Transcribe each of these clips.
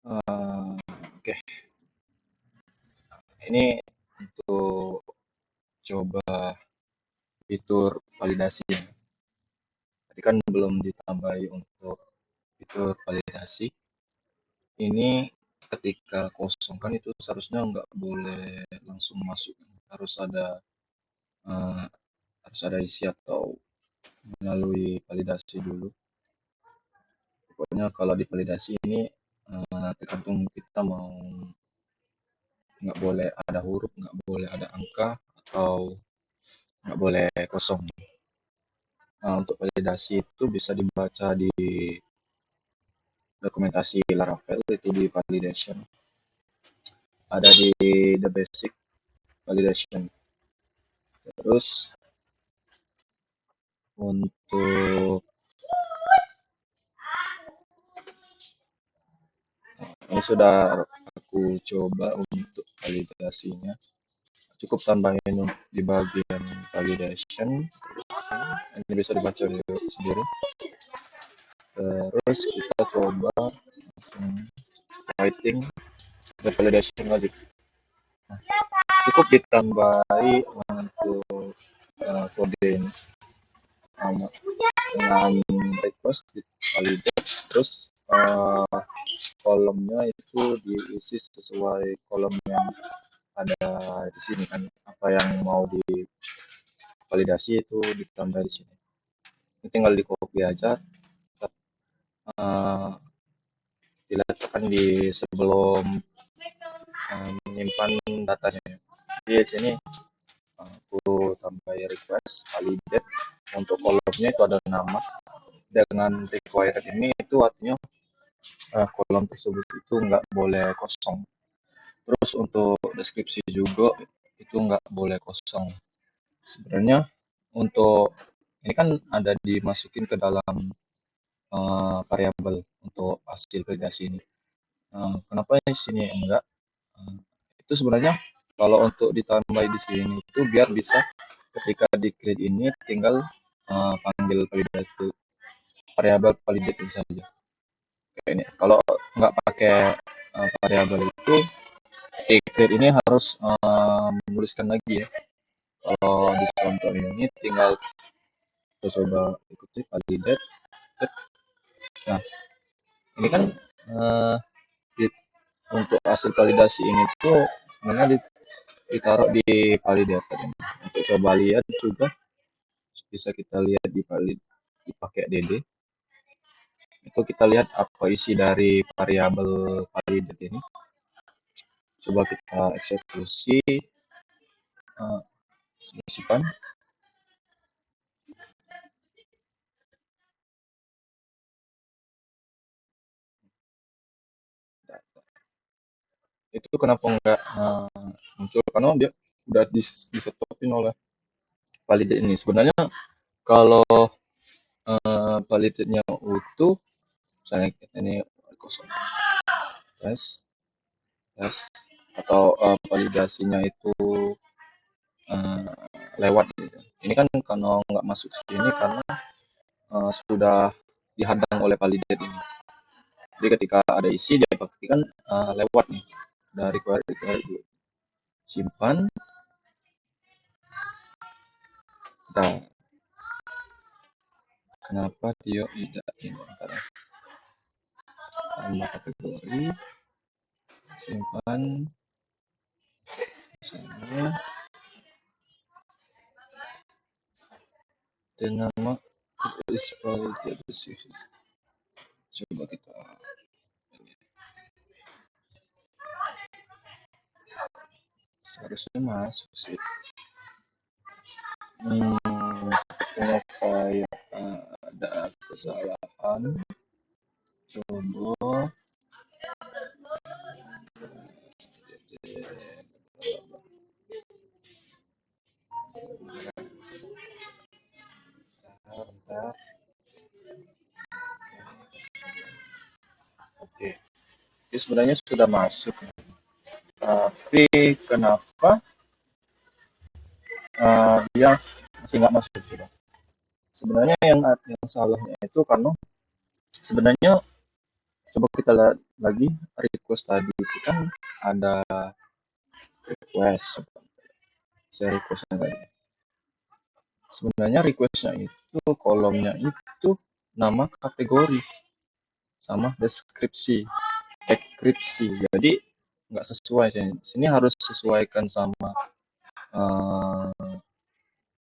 Oke, ini untuk coba fitur validasi. Tadi kan belum ditambahi untuk fitur validasi. Ini ketika kosong kan itu seharusnya nggak boleh langsung masuk, harus ada eh, harus ada isi atau melalui validasi dulu. Pokoknya kalau di validasi ini tergantung kita mau, nggak boleh ada huruf, nggak boleh ada angka, atau nggak boleh kosong. Nah, untuk validasi itu bisa dibaca di dokumentasi Laravel, itu di validation. Ada di the basic validation. Terus untuk ini sudah aku coba untuk validasinya. Cukup tambahin di bagian validation. Ini bisa dibaca sendiri. Terus kita coba writing dan validation logic. Cukup ditambahi untuk kode dengan request di validate, terus kolomnya itu diisi sesuai kolom yang ada di sini kan, apa yang mau divalidasi itu ditambah di sini. Ini tinggal di copy aja, diletakkan di sebelum menyimpan datanya. Jadi di sini aku tambah request validate, untuk kolomnya itu ada nama dengan required ini, itu artinya kolom tersebut itu nggak boleh kosong. Terus untuk deskripsi juga itu nggak boleh kosong. Sebenarnya untuk ini kan ada dimasukin ke dalam variabel untuk hasil validasi ini. Kenapa di sini enggak? Uh, itu sebenarnya kalau untuk ditambah di sini itu biar bisa ketika di create ini tinggal panggil validate variabel validate saja. Kayak ini. Kalau nggak pakai variabel itu, di create ini harus menuliskan lagi ya. Kalau di contoh ini tinggal kita coba ikuti validate. Nah, ini kan uh, di, untuk hasil validasi ini tuh sebenarnya ditaruh di validator ini. Untuk coba lihat juga bisa kita lihat di valid, dipakai dd. Itu kita lihat apa isi dari variabel validate ini. Coba kita eksekusi, simpan. Itu kenapa nggak muncul, karena dia udah disetopin oleh validate ini. Sebenarnya kalau validate-nya utuh, misalnya ini kosong, tes tes, atau validasinya itu uh, lewat gitu. Ini kan kalau nggak masuk sini karena sudah dihadang oleh validate ini. Jadi ketika ada isi dia pastikan lewat nih dari query simpan. Nah, kenapa dia tidak ini? Tambah kategori, simpan misalnya dengan nama is validate decision. Coba kita seharusnya masuk sih. Sepertinya saya ada kesalahan. Coba bentar. Oke, ini sebenarnya sudah masuk, tapi kenapa dia masih nggak masuk gitu? Sebenarnya yang salahnya itu karena sebenarnya Coba kita lihat lagi request tadi itu kan ada request. Saya requestnya tadi. Sebenarnya requestnya itu kolomnya itu nama kategori sama deskripsi, deskripsi. Jadi nggak sesuai sih. Sini harus sesuaikan sama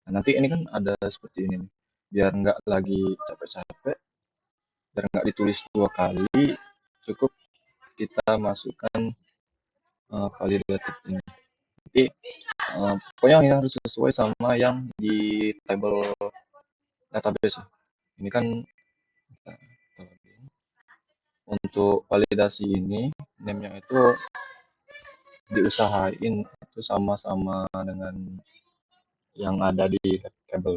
nanti ini kan ada seperti ini nih. Biar nggak lagi capek-capek, biar nggak ditulis 2 kali, cukup kita masukkan validated ini. Jadi pokoknya ini harus sesuai sama yang di table database. Ini kan untuk validasi ini name-nya itu diusahain itu sama-sama dengan yang ada di table.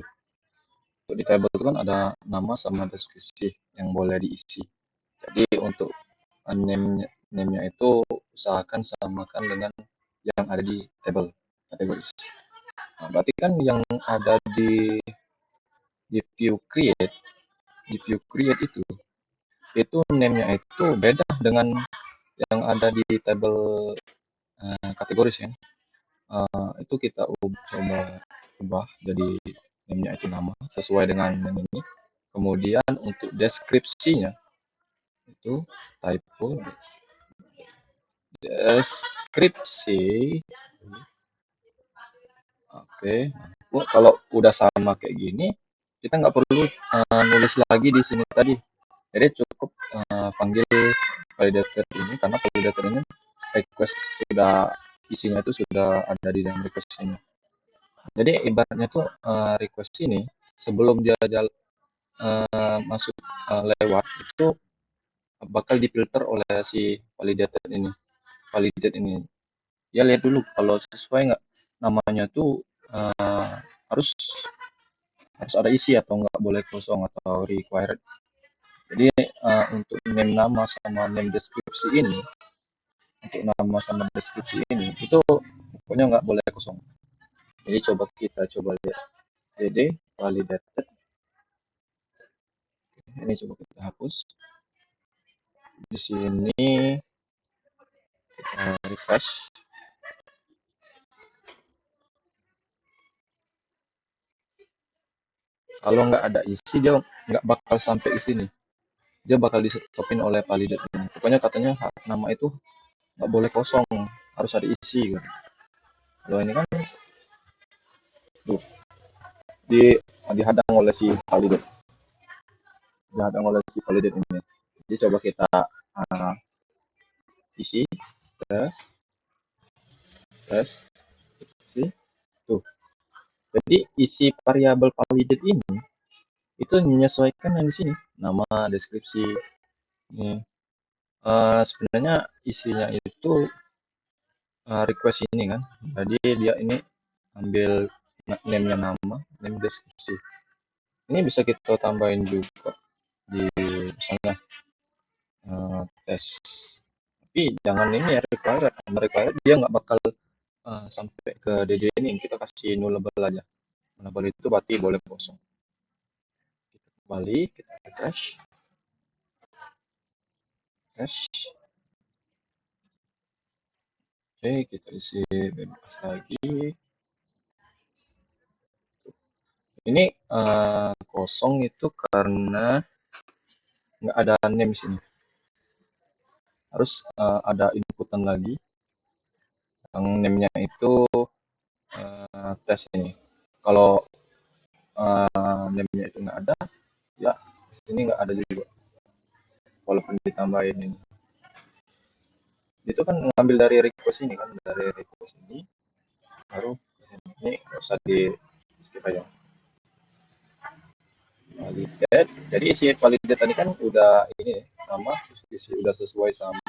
Untuk di table itu kan ada nama sama deskripsi yang boleh diisi. Jadi untuk name-nya itu usahakan samakan dengan yang ada di table kategoris. Nah, berarti kan yang ada di view create itu name-nya itu beda dengan yang ada di table kategoris ya. Itu kita coba ubah jadi name-nya itu nama sesuai dengan yang ini. Kemudian untuk deskripsinya itu typo deskripsi. Oke. Kalau udah sama kayak gini, kita nggak perlu nulis lagi di sini tadi. Jadi cukup panggil validator ini karena validator ini request sudah isinya itu sudah ada di dalam request ini. Jadi ibaratnya tuh request ini sebelum dia masuk lewat itu bakal difilter oleh si validator ini. Validate ini. Ya lihat dulu kalau sesuai nggak namanya tuh harus ada isi atau nggak boleh kosong atau required. Jadi untuk name nama sama name deskripsi ini, itu pokoknya nggak boleh kosong. Jadi kita coba lihat. Jadi validated. Ini coba kita hapus. Di sini kita refresh. Kalau nggak ada isi dia nggak bakal sampai di sini. Dia bakal di-stopin oleh validator ini. Pokoknya katanya nama itu nggak boleh kosong, harus ada isi gitu. Kalau ini kan tuh dihadang oleh si validator. Dihadang oleh si validator ini. Jadi coba kita isi tes isi tuh. Jadi isi variabel validate ini itu menyesuaikan yang di sini nama deskripsi ini. Sebenarnya isinya itu request ini kan, jadi dia ini ambil name-nya nama, name deskripsi. Ini bisa kita tambahin juga di misalnya tes, tapi jangan ini ya required dia nggak bakal sampai ke DD ini. Kita kasih nullable aja. Nullable itu berarti boleh kosong. Kita kembali, kita refresh. Oke, kita isi bebas lagi. Ini kosong itu karena nggak ada name di sini. Harus ada inputan lagi yang name-nya itu tes ini. Kalau name-nya itu nggak ada, ya ini nggak ada juga. Walaupun ditambahin ini. Itu kan ngambil dari request ini kan, dari request ini baru ini nggak usah di skip aja. Validate. Jadi isi validate tadi kan udah ini nama udah sesuai sama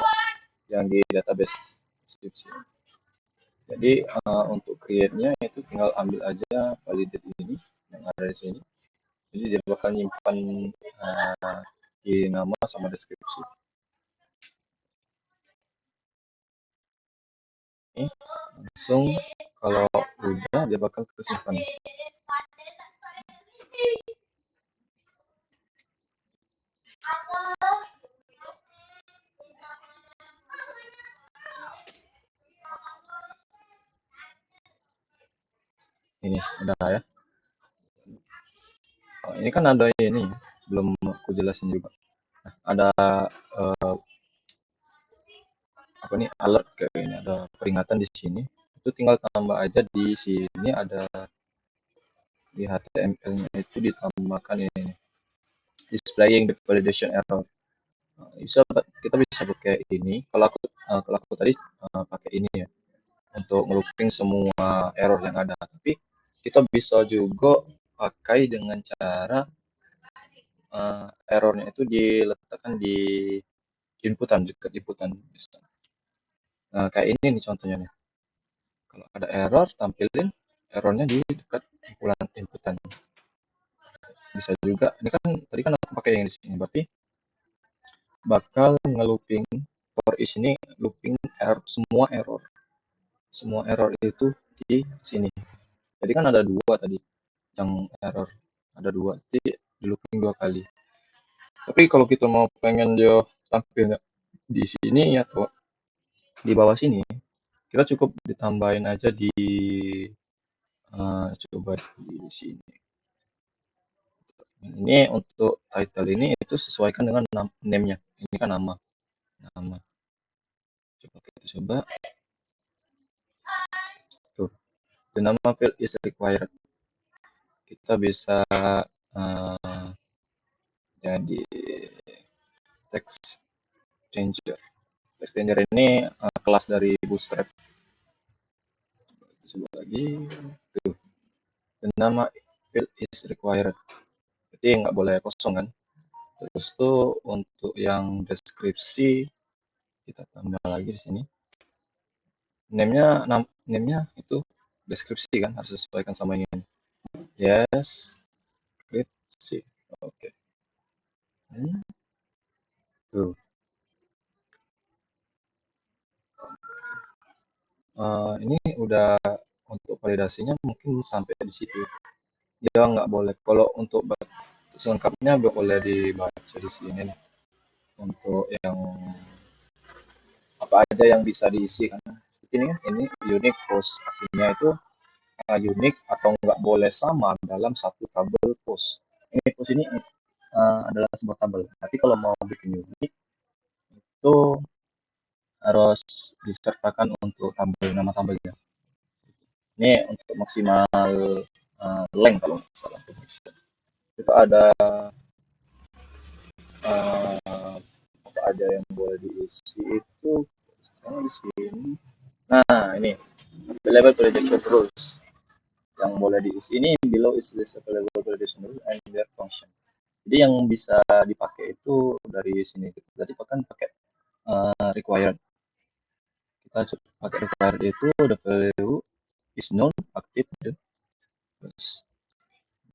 yang di database description. Jadi untuk create-nya itu tinggal ambil aja validate ini yang ada di sini. Jadi dia bakal nyimpan di nama sama deskripsi. Ini langsung kalau udah dia bakal kesimpan. ini udah ya. Ini kan ada ini, belum aku jelasin juga. Ada eh, apa nih, alert kayak ini, ada peringatan di sini. Itu tinggal tambah aja di sini, ada di HTML-nya itu ditambahkan ini, displaying the validation error. Bisa, kita bisa pakai ini. Kalau aku tadi pakai ini ya, untuk ngelooping semua error yang ada. Tapi kita bisa juga pakai dengan cara errornya itu diletakkan di inputan, dekat inputan. Nah, kayak ini nih contohnya nih. Kalau ada error, tampilin errornya di dekat inputan. Bisa juga. Ini kan tadi kan aku pakai yang di sini. Berarti bakal ngelooping for each ini, looping error, semua error itu di sini. Jadi kan ada dua tadi yang error, ada dua, jadi di looping dua kali. Tapi kalau kita mau pengen dia tampil di sini atau di bawah sini, kita cukup ditambahin aja di coba di sini. Ini untuk title ini itu sesuaikan dengan name-nya. Ini kan nama. Coba kita coba. Tuh, the nama field is required. Kita bisa jadi text changer. Text changer ini kelas dari Bootstrap. Coba lagi. Tuh, the nama field is required. Jadi nggak boleh kosong kan. Terus tuh untuk yang deskripsi kita tambah lagi di sini. Name-nya itu deskripsi kan, harus sesuaikan sama ini. Yes, deskripsi. Oke. Tuh. Ini udah untuk validasinya mungkin sampai di situ. Dia nggak boleh, kalau untuk selengkapnya boleh dibaca di sini nih. Untuk yang apa aja yang bisa diisi kan. Ini kan ini unique post, artinya itu unik atau nggak boleh sama dalam satu tabel post. Ini post ini adalah sebuah tabel. Tapi kalau mau bikin unik itu harus disertakan untuk tabel, nama tabelnya. Ini untuk maksimal length kalau nggak salah. Itu ada apa aja yang boleh diisi itu di sini. Nah, ini available validation rules yang boleh diisi ini, below is list available validation rules and their function. Jadi yang bisa dipakai itu dari sini. Jadi bahkan pakai required. Kita pakai required itu the value is known, active, terus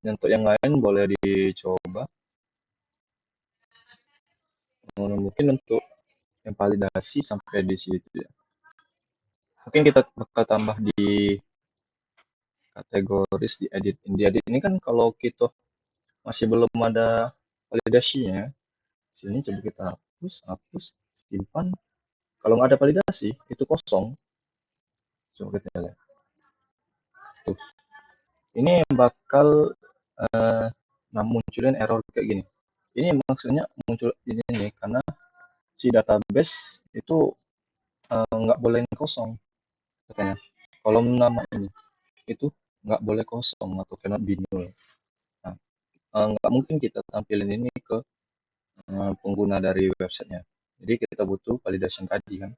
untuk yang lain boleh dicoba. Mungkin untuk yang validasi sampai di situ ya. Mungkin kita bakal tambah di kategoris di edit. Di edit ini kan kalau kita masih belum ada validasinya, sini coba kita hapus, simpan. Kalau nggak ada validasi, itu kosong. Coba kita lihat. Tuh. Ini bakal munculin error kayak gini. Ini maksudnya muncul ini nih karena si database itu nggak boleh kosong katanya. Kolom nama ini itu nggak boleh kosong atau cannot be null. Nah, nggak mungkin kita tampilin ini ke pengguna dari websitenya. Jadi kita butuh validation tadi kan.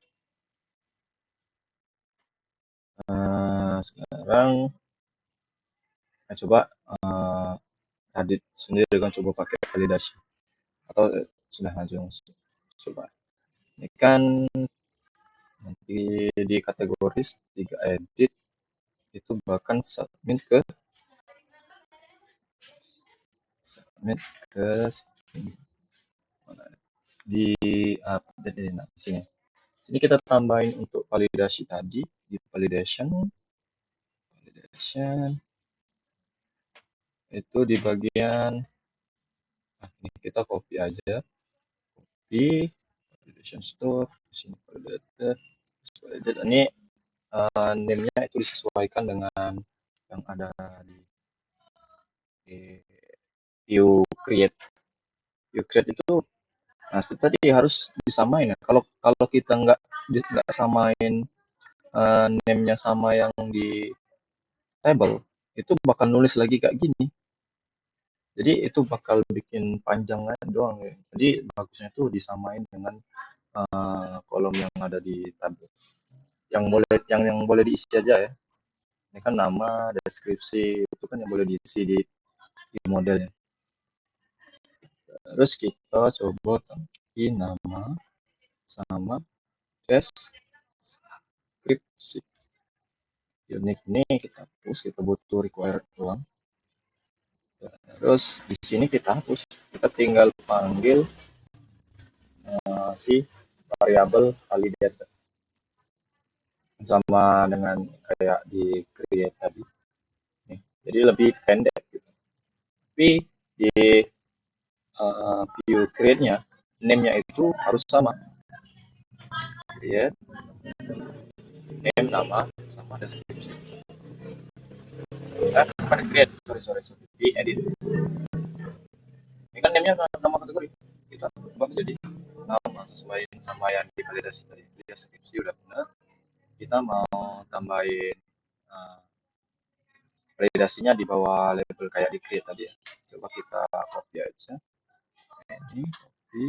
Sekarang saya coba Radit sendiri kan coba pakai validasi atau sudah langsung coba. Ini kan nanti di kategoris 3 edit itu bahkan submit ke di update ini. Nah, sini. Sini kita tambahin untuk validasi tadi di validation itu di bagian ini kita copy aja, copy validation store, sini validated. Ini name-nya itu disesuaikan dengan yang ada di view create. View create itu, nah itu tadi harus disamain ya. Kalau kalau kita nggak samain name-nya sama yang di table, itu bakal nulis lagi kayak gini. Jadi itu bakal bikin panjang doang ya. Jadi bagusnya itu disamain dengan kolom yang ada di tabel. Yang boleh diisi aja ya. Ini kan nama, deskripsi itu kan yang boleh diisi di modelnya. Terus kita coba tambahin nama sama deskripsi. Unique ini kita hapus, kita butuh required doang. Terus di sini kita hapus, kita tinggal panggil si variabel validator sama dengan kayak di create tadi. Nih, jadi lebih pendek gitu. Tapi di view create-nya name-nya itu harus sama. Create name nama sama deskripsi. Bukan create, sorry. Di edit. Ini kan name-nya nama kategori. Kita ubah jadi nama sesuai sama yang divalidasi tadi. Deskripsi udah benar. Kita mau tambahin validasinya di bawah label kayak di create tadi ya. Coba kita copy aja. Ini copy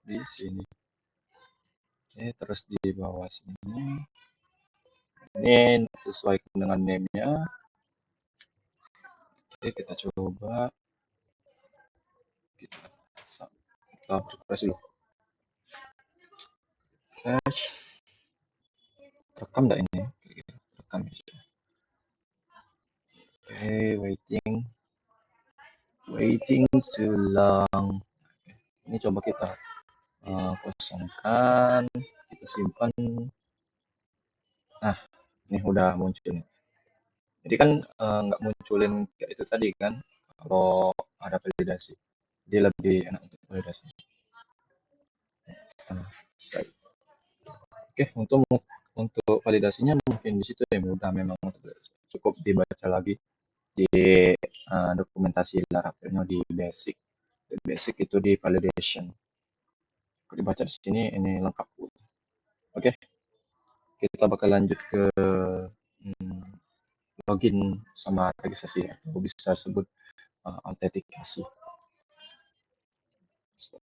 di sini. Oke, terus di bawah sini. Ini sesuai dengan name-nya. Oke, kita coba. Kita refresh dulu. Refresh. Rekam enggak ini? Rekam ya. Oke, waiting too long. Ini coba kita kosongkan, kita simpan. Nah, ini udah muncul. Jadi kan nggak munculin kayak itu tadi kan, kalau ada validasi. Jadi lebih enak untuk validasi. Nah, oke, untuk validasinya mungkin di situ ya mudah memang, cukup dibaca lagi di dokumentasi Laravelnya di basic. Di basic itu di validation. Dibaca di sini ini lengkap. Oke, kita bakal lanjut ke login sama registrasi atau bisa sebut autentikasi.